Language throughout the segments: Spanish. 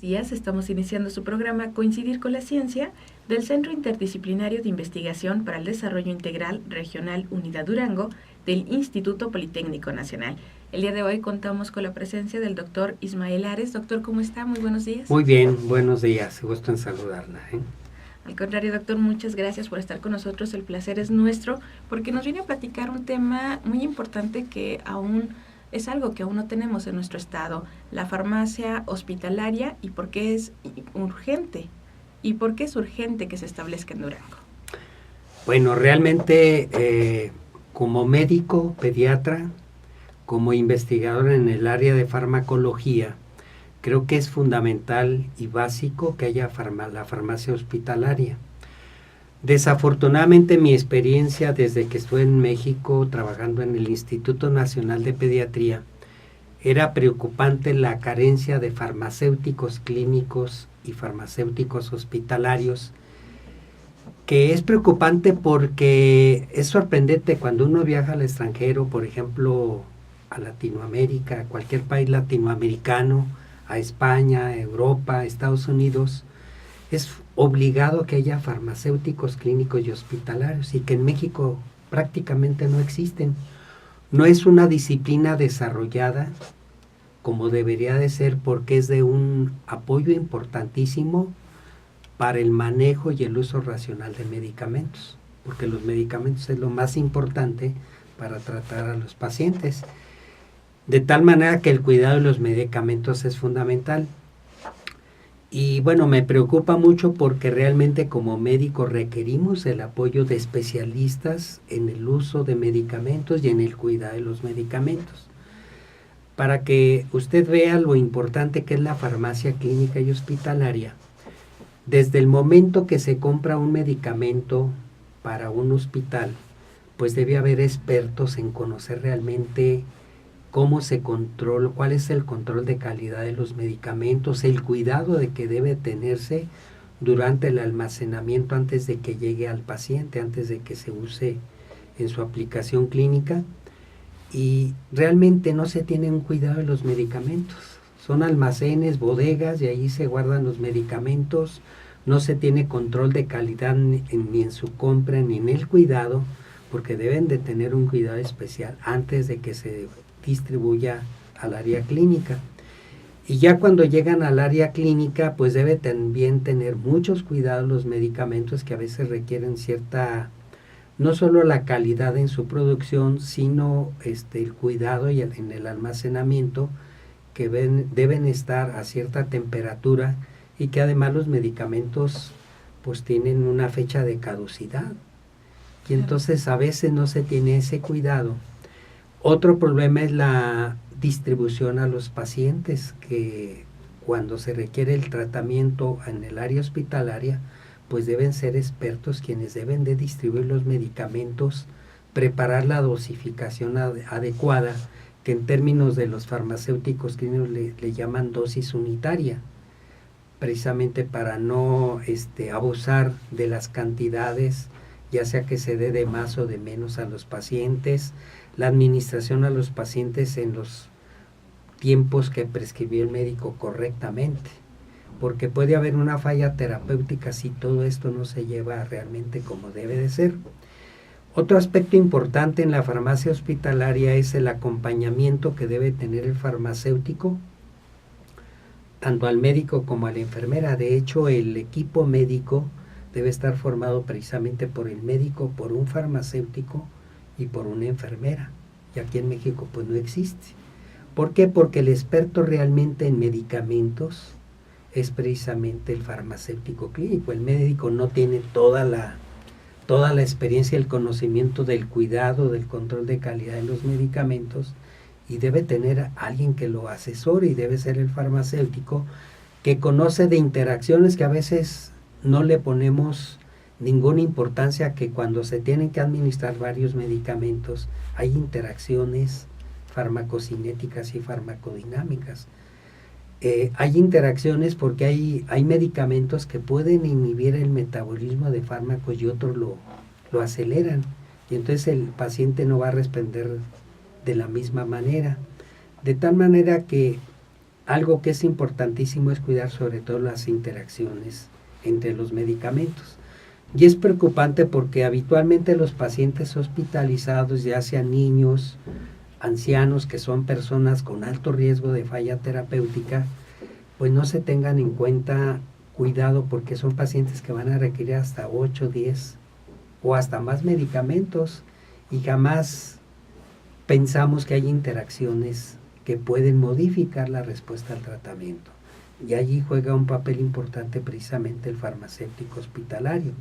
días. Estamos iniciando su programa Coincidir con la Ciencia del Centro Interdisciplinario de Investigación para el Desarrollo Integral Regional Unidad Durango del Instituto Politécnico Nacional. El día de hoy contamos con la presencia del doctor Ismael Ares. Doctor, ¿cómo está? Muy buenos días. Muy bien, buenos días. Gusto en saludarla. Al contrario, doctor, muchas gracias por estar con nosotros. El placer es nuestro porque nos viene a platicar un tema muy importante que aún es algo que aún no tenemos en nuestro estado, la farmacia hospitalaria y por qué es urgente. ¿Y por qué es urgente que se establezca en Durango? Bueno, realmente como médico, pediatra, como investigador en el área de farmacología, creo que es fundamental y básico que haya la farmacia hospitalaria. Desafortunadamente mi experiencia desde que estuve en México trabajando en el Instituto Nacional de Pediatría era preocupante la carencia de farmacéuticos clínicos y farmacéuticos hospitalarios, que es preocupante porque es sorprendente cuando uno viaja al extranjero, por ejemplo a Latinoamérica, a cualquier país latinoamericano, a España, a Europa, a Estados Unidos, es obligado que haya farmacéuticos clínicos y hospitalarios y que en México prácticamente no existen. No es una disciplina desarrollada como debería de ser porque es de un apoyo importantísimo para el manejo y el uso racional de medicamentos, porque los medicamentos es lo más importante para tratar a los pacientes. De tal manera que el cuidado de los medicamentos es fundamental. Y bueno, me preocupa mucho porque realmente como médico requerimos el apoyo de especialistas en el uso de medicamentos y en el cuidado de los medicamentos. Para que usted vea lo importante que es la farmacia clínica y hospitalaria, desde el momento que se compra un medicamento para un hospital, pues debe haber expertos en conocer realmente cómo se controla, cuál es el control de calidad de los medicamentos, el cuidado de que debe tenerse durante el almacenamiento antes de que llegue al paciente, antes de que se use en su aplicación clínica. Y realmente no se tiene un cuidado de los medicamentos. Son almacenes, bodegas, y ahí se guardan los medicamentos. No se tiene control de calidad ni en su compra ni en el cuidado, porque deben de tener un cuidado especial antes de que se distribuya al área clínica. Y ya cuando llegan al área clínica, pues debe también tener muchos cuidados los medicamentos que a veces requieren cierta, no solo la calidad en su producción, sino el cuidado y en el almacenamiento, que deben estar a cierta temperatura y que además los medicamentos pues tienen una fecha de caducidad. Y entonces a veces no se tiene ese cuidado. Otro problema es la distribución a los pacientes, que cuando se requiere el tratamiento en el área hospitalaria, pues deben ser expertos quienes deben de distribuir los medicamentos, preparar la dosificación adecuada, que en términos de los farmacéuticos clínicos le llaman dosis unitaria, precisamente para no abusar de las cantidades, ya sea que se dé de más o de menos a los pacientes, la administración a los pacientes en los tiempos que prescribió el médico correctamente, porque puede haber una falla terapéutica si todo esto no se lleva realmente como debe de ser. Otro aspecto importante en la farmacia hospitalaria es el acompañamiento que debe tener el farmacéutico, tanto al médico como a la enfermera. De hecho, el equipo médico debe estar formado precisamente por el médico, por un farmacéutico y por una enfermera. Y aquí en México pues no existe. ¿Por qué? Porque el experto realmente en medicamentos es precisamente el farmacéutico clínico. El médico no tiene toda la experiencia y el conocimiento del cuidado, del control de calidad de los medicamentos, y debe tener a alguien que lo asesore, y debe ser el farmacéutico que conoce de interacciones que a veces no le ponemos ninguna importancia, que cuando se tienen que administrar varios medicamentos hay interacciones farmacocinéticas y farmacodinámicas. Hay interacciones porque hay medicamentos que pueden inhibir el metabolismo de fármacos y otros lo aceleran, y entonces el paciente no va a responder de la misma manera. De tal manera que algo que es importantísimo es cuidar sobre todo las interacciones entre los medicamentos. Y es preocupante porque habitualmente los pacientes hospitalizados, ya sean niños, ancianos, que son personas con alto riesgo de falla terapéutica, pues no se tengan en cuenta cuidado porque son pacientes que van a requerir hasta 8, 10 o hasta más medicamentos y jamás pensamos que hay interacciones que pueden modificar la respuesta al tratamiento. Y allí juega un papel importante precisamente el farmacéutico hospitalario.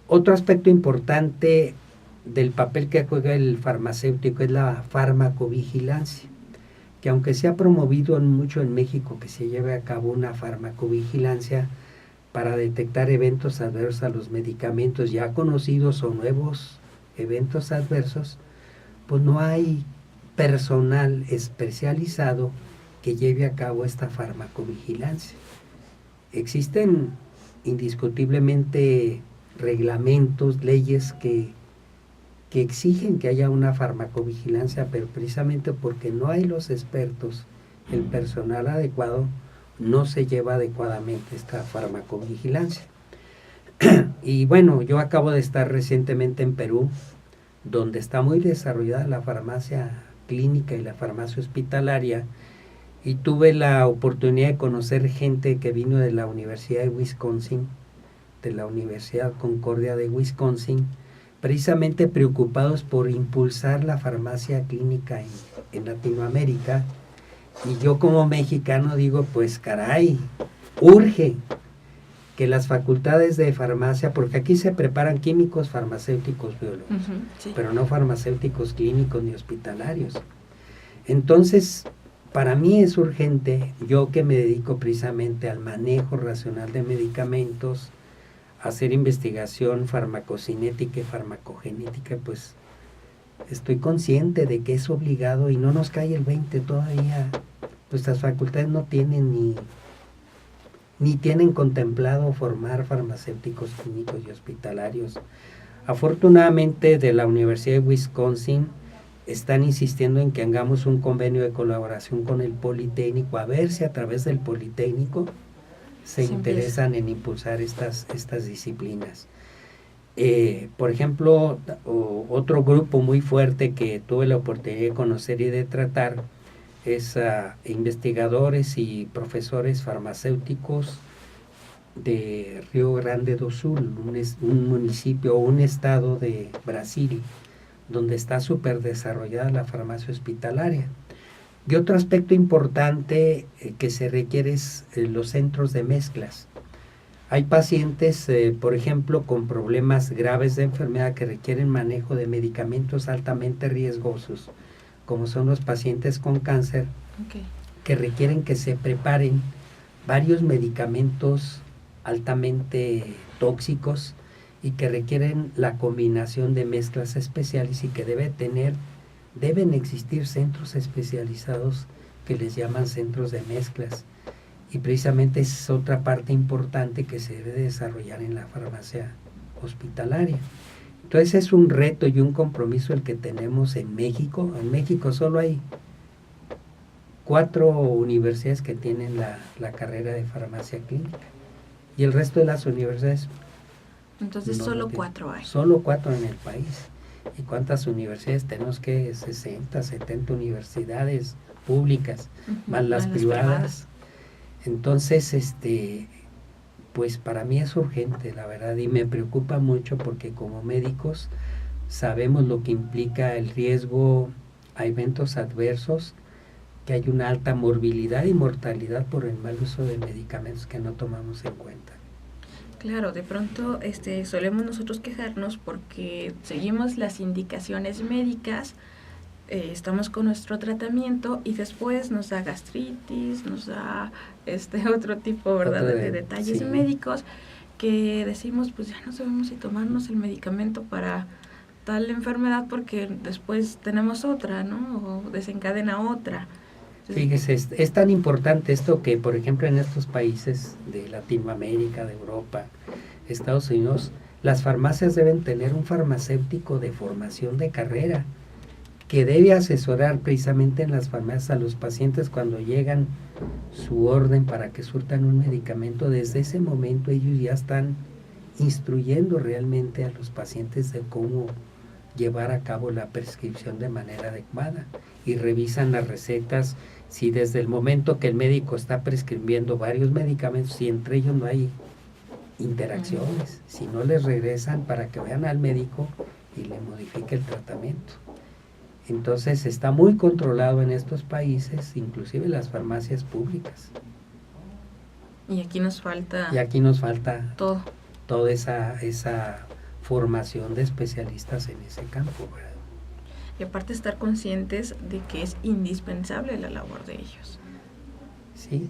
Otro aspecto importante del papel que juega el farmacéutico es la farmacovigilancia, que aunque se ha promovido mucho en México que se lleve a cabo una farmacovigilancia para detectar eventos adversos a los medicamentos ya conocidos o nuevos eventos adversos, pues no hay personal especializado que lleve a cabo esta farmacovigilancia. Existen indiscutiblemente reglamentos, leyes que exigen que haya una farmacovigilancia, pero precisamente porque no hay los expertos, el personal adecuado, no se lleva adecuadamente esta farmacovigilancia. Y bueno, yo acabo de estar recientemente en Perú, donde está muy desarrollada la farmacia clínica y la farmacia hospitalaria, y tuve la oportunidad de conocer gente que vino de la Universidad de Wisconsin, de la Universidad Concordia de Wisconsin, precisamente preocupados por impulsar la farmacia clínica en Latinoamérica. Y yo como mexicano digo, pues caray, urge que las facultades de farmacia, porque aquí se preparan químicos, farmacéuticos, biólogos, sí, pero no farmacéuticos clínicos ni hospitalarios. Entonces, para mí es urgente, yo que me dedico precisamente al manejo racional de medicamentos, hacer investigación farmacocinética y farmacogenética, pues estoy consciente de que es obligado y no nos cae el 20 todavía. Nuestras facultades no tienen ni tienen contemplado formar farmacéuticos clínicos y hospitalarios. Afortunadamente de la Universidad de Wisconsin están insistiendo en que hagamos un convenio de colaboración con el Politécnico, a ver si a través del Politécnico se interesan en impulsar estas disciplinas. Por ejemplo, otro grupo muy fuerte que tuve la oportunidad de conocer y de tratar es investigadores y profesores farmacéuticos de Río Grande do Sul, un municipio o un estado de Brasil, donde está súper desarrollada la farmacia hospitalaria. Y otro aspecto importante que se requiere es los centros de mezclas. Hay pacientes, por ejemplo, con problemas graves de enfermedad que requieren manejo de medicamentos altamente riesgosos, como son los pacientes con cáncer, que requieren que se preparen varios medicamentos altamente tóxicos y que requieren la combinación de mezclas especiales y que deben existir centros especializados que les llaman centros de mezclas. Y precisamente esa es otra parte importante que se debe desarrollar en la farmacia hospitalaria. Entonces es un reto y un compromiso el que tenemos en México. En México solo hay 4 universidades que tienen la carrera de farmacia clínica y el resto de las universidades. Entonces no, solo 4 hay. Solo 4 en el país. ¿Y cuántas universidades tenemos? Que 60, 70 universidades públicas, más las privadas. Entonces, pues para mí es urgente, la verdad, y me preocupa mucho porque como médicos sabemos lo que implica el riesgo a eventos adversos, que hay una alta morbilidad y mortalidad por el mal uso de medicamentos que no tomamos en cuenta. Claro, de pronto solemos nosotros quejarnos porque seguimos las indicaciones médicas, estamos con nuestro tratamiento y después nos da gastritis, nos da otro tipo, ¿verdad?, de detalles sí, médicos que decimos, pues ya no sabemos si tomarnos el medicamento para tal enfermedad porque después tenemos otra, ¿no? O desencadena otra. Fíjese, es tan importante esto que, por ejemplo, en estos países de Latinoamérica, de Europa, Estados Unidos, las farmacias deben tener un farmacéutico de formación de carrera que debe asesorar precisamente en las farmacias a los pacientes cuando llegan su orden para que surtan un medicamento. Desde ese momento ellos ya están instruyendo realmente a los pacientes de cómo llevar a cabo la prescripción de manera adecuada, y revisan las recetas. Si desde el momento que el médico está prescribiendo varios medicamentos, si entre ellos no hay interacciones, si no les regresan para que vayan al médico y le modifique el tratamiento. Entonces está muy controlado en estos países, inclusive las farmacias públicas. Y aquí nos falta todo. Toda esa formación de especialistas en ese campo, ¿verdad? Y aparte estar conscientes de que es indispensable la labor de ellos. Sí,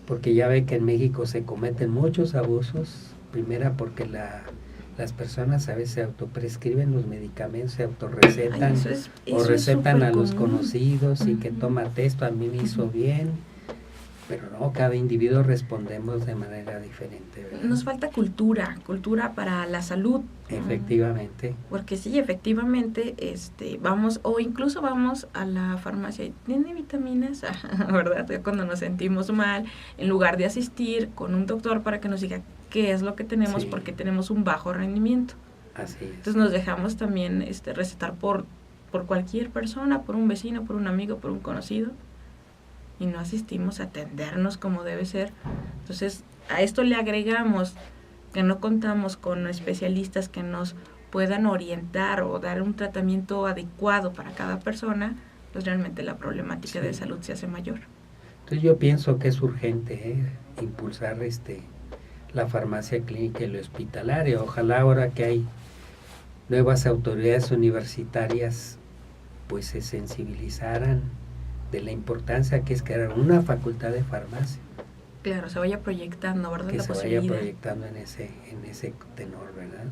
porque ya ve que en México se cometen muchos abusos. Primera, porque las personas a veces se autoprescriben los medicamentos, se autorrecetan, o recetan a los conocidos y que tómate esto, a mí me hizo bien. Pero no, cada individuo respondemos de manera diferente, ¿verdad? Nos falta cultura para la salud. Efectivamente. Porque sí, efectivamente, vamos a la farmacia y tiene vitaminas, ¿verdad? Cuando nos sentimos mal, en lugar de asistir con un doctor para que nos diga qué es lo que tenemos, sí, porque tenemos un bajo rendimiento. Así es. Entonces nos dejamos también recetar por cualquier persona, por un vecino, por un amigo, por un conocido, y no asistimos a atendernos como debe ser. Entonces, a esto le agregamos que no contamos con especialistas que nos puedan orientar o dar un tratamiento adecuado para cada persona, pues realmente la problemática de salud se hace mayor. Entonces yo pienso que es urgente impulsar la farmacia clínica y lo hospitalario. Ojalá ahora que hay nuevas autoridades universitarias, pues se sensibilizaran de la importancia que es crear una facultad de farmacia. Claro, se vaya proyectando, ¿verdad? Que se vaya proyectando en ese tenor, ¿verdad?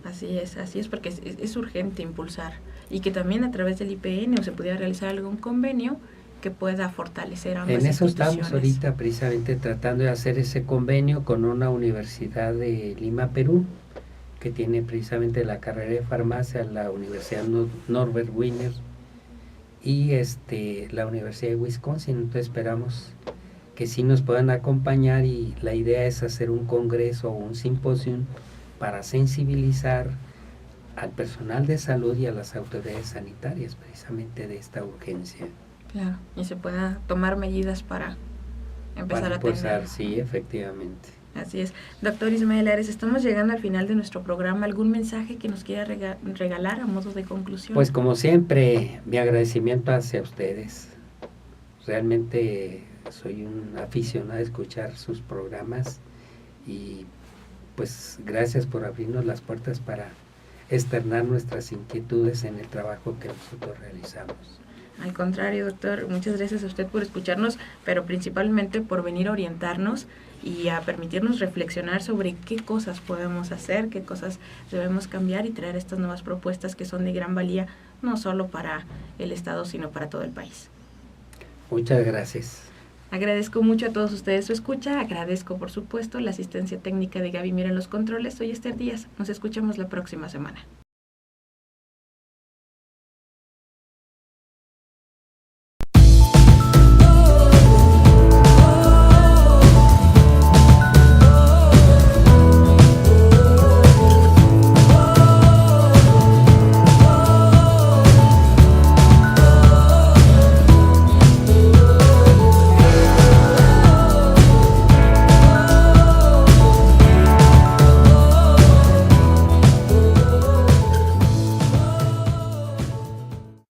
Así es, porque es urgente impulsar, y que también a través del IPN o se pudiera realizar algún convenio que pueda fortalecer ambas instituciones. En eso instituciones. estamos ahorita precisamente tratando de hacer ese convenio con una universidad de Lima, Perú, que tiene precisamente la carrera de farmacia, la Universidad Norbert Wiener y la Universidad de Wisconsin. Entonces esperamos que sí nos puedan acompañar, y la idea es hacer un congreso o un simposium para sensibilizar al personal de salud y a las autoridades sanitarias precisamente de esta urgencia. Claro, y se pueda tomar medidas para empezar a atender. Sí, efectivamente. Así es. Doctor Ismael Ares, estamos llegando al final de nuestro programa. ¿Algún mensaje que nos quiera regalar a modo de conclusión? Pues como siempre, mi agradecimiento hacia ustedes. Realmente soy un aficionado a escuchar sus programas, y pues gracias por abrirnos las puertas para externar nuestras inquietudes en el trabajo que nosotros realizamos. Al contrario, doctor, muchas gracias a usted por escucharnos, pero principalmente por venir a orientarnos y a permitirnos reflexionar sobre qué cosas podemos hacer, qué cosas debemos cambiar y traer estas nuevas propuestas que son de gran valía, no solo para el Estado, sino para todo el país. Muchas gracias. Agradezco mucho a todos ustedes su escucha, agradezco por supuesto la asistencia técnica de Gaby Mira en los controles. Soy Esther Díaz, nos escuchamos la próxima semana.